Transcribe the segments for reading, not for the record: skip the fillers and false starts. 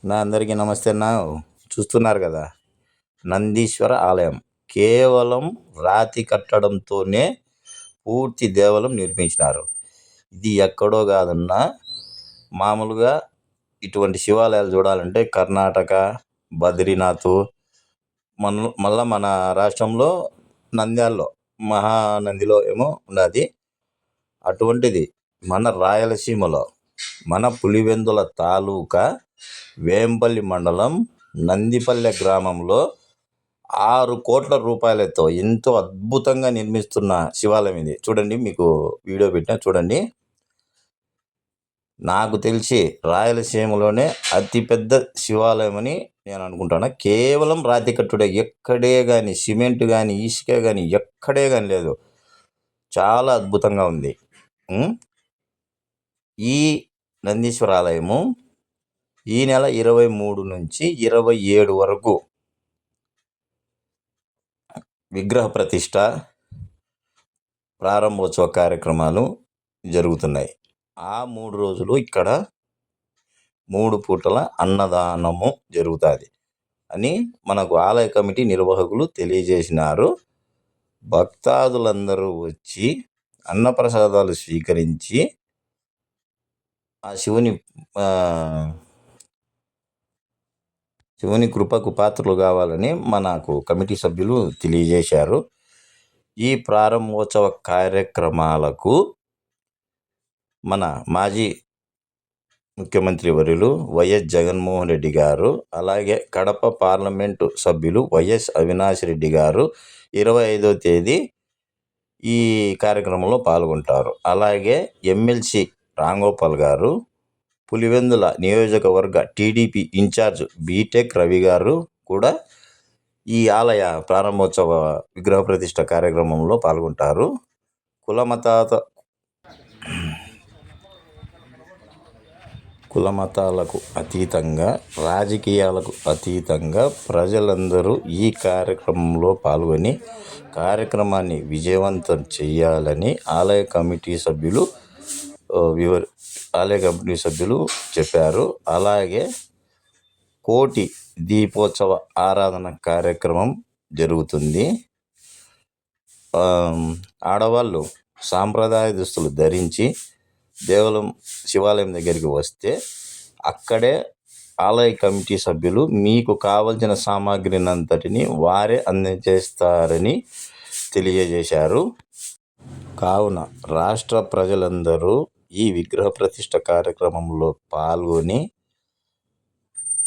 అందరికీ నమస్తే అన్న. చూస్తున్నారు కదా, నందీశ్వర ఆలయం కేవలం రాతి కట్టడంతోనే పూర్తి దేవాలయం నిర్మించినారు. ఇది ఎక్కడో కాదన్నా, మామూలుగా ఇటువంటి శివాలయాలు చూడాలంటే కర్ణాటక, బద్రీనాథ్, మళ్ళా మన రాష్ట్రంలో నంద్యాలలో మహానందిలో ఏమో ఉన్నది. అటువంటిది మన రాయలసీమలో, మన పులివెందుల తాలూకా వేంపల్లి మండలం నందిపల్లె గ్రామంలో 6 కోట్ల రూపాయలతో ఎంతో అద్భుతంగా నిర్మిస్తున్న శివాలయం ఇది. చూడండి, మీకు వీడియో పెట్టినా చూడండి. నాకు తెలిసి రాయలసీమలోనే అతిపెద్ద శివాలయం అని నేను అనుకుంటాను. కేవలం రాతి కట్టుడే, ఎక్కడే కానీ సిమెంట్ కానీ ఇసుక కానీ ఎక్కడే కానీ లేదు. చాలా అద్భుతంగా ఉంది. ఈ నందీశ్వర ఆలయము ఈ నెల 23 నుంచి 27 వరకు విగ్రహ ప్రతిష్ట, ప్రారంభోత్సవ కార్యక్రమాలు జరుగుతున్నాయి. ఆ 3 రోజులు ఇక్కడ 3 పూటల అన్నదానము జరుగుతుంది అని మనకు ఆలయ కమిటీ నిర్వాహకులు తెలియజేసినారు. భక్తాదులందరూ వచ్చి అన్నప్రసాదాలు స్వీకరించి ఆ శివుని కృపకు పాత్రలు కావాలని మనకు కమిటీ సభ్యులు తెలియజేశారు. ఈ ప్రారంభోత్సవ కార్యక్రమాలకు మన మాజీ ముఖ్యమంత్రి వర్యులు వైఎస్ జగన్మోహన్ రెడ్డి గారు, అలాగే కడప పార్లమెంటు సభ్యులు వైఎస్ అవినాష్ రెడ్డి గారు 25వ తేదీ ఈ కార్యక్రమంలో పాల్గొంటారు. అలాగే ఎమ్మెల్సీ రాంగోపాల్ గారు, పులివెందుల నియోజకవర్గ టీడీపీ ఇన్ఛార్జ్ బీటెక్ రవి గారు కూడా ఈ ఆలయ ప్రారంభోత్సవ విగ్రహ ప్రతిష్ట కార్యక్రమంలో పాల్గొంటారు. కులమతాలకు అతీతంగా, రాజకీయాలకు అతీతంగా ప్రజలందరూ ఈ కార్యక్రమంలో పాల్గొని కార్యక్రమాన్ని విజయవంతం చేయాలని ఆలయ కమిటీ సభ్యులు చెప్పారు. అలాగే కోటి దీపోత్సవ ఆరాధన కార్యక్రమం జరుగుతుంది. ఆడవాళ్ళు సాంప్రదాయ దుస్తులు ధరించి శివాలయం దగ్గరికి వస్తే అక్కడే ఆలయ కమిటీ సభ్యులు మీకు కావలసిన సామాగ్రినంతటిని వారే అందజేస్తారని తెలియజేశారు. కావున రాష్ట్ర ప్రజలందరూ ఈ విగ్రహ ప్రతిష్ట కార్యక్రమంలో పాల్గొని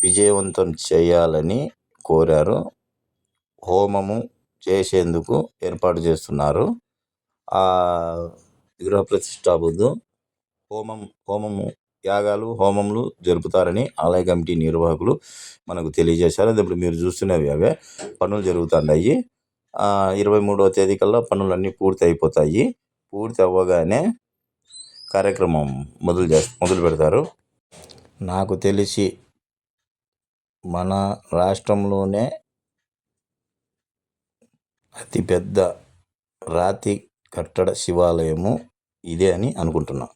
విజయవంతం చేయాలని కోరారు. హోమము చేసేందుకు ఏర్పాటు చేస్తున్నారు. ఆ విగ్రహ ప్రతిష్ట బుద్ధు హోమములు జరుపుతారని ఆలయ కమిటీ నిర్వాహకులు మనకు తెలియజేశారు. ఇప్పుడు మీరు చూస్తున్నవి అవే పనులు జరుగుతున్నాయి. 23వ తేదీ కల్లా పనులన్నీ పూర్తి అయిపోతాయి. పూర్తి అవ్వగానే కార్యక్రమం మొదలు పెడతారు. నాకు తెలిసి మన రాష్ట్రంలోనే అతిపెద్ద రాతి కట్టడ శివాలయము ఇదే అని అనుకుంటున్నా.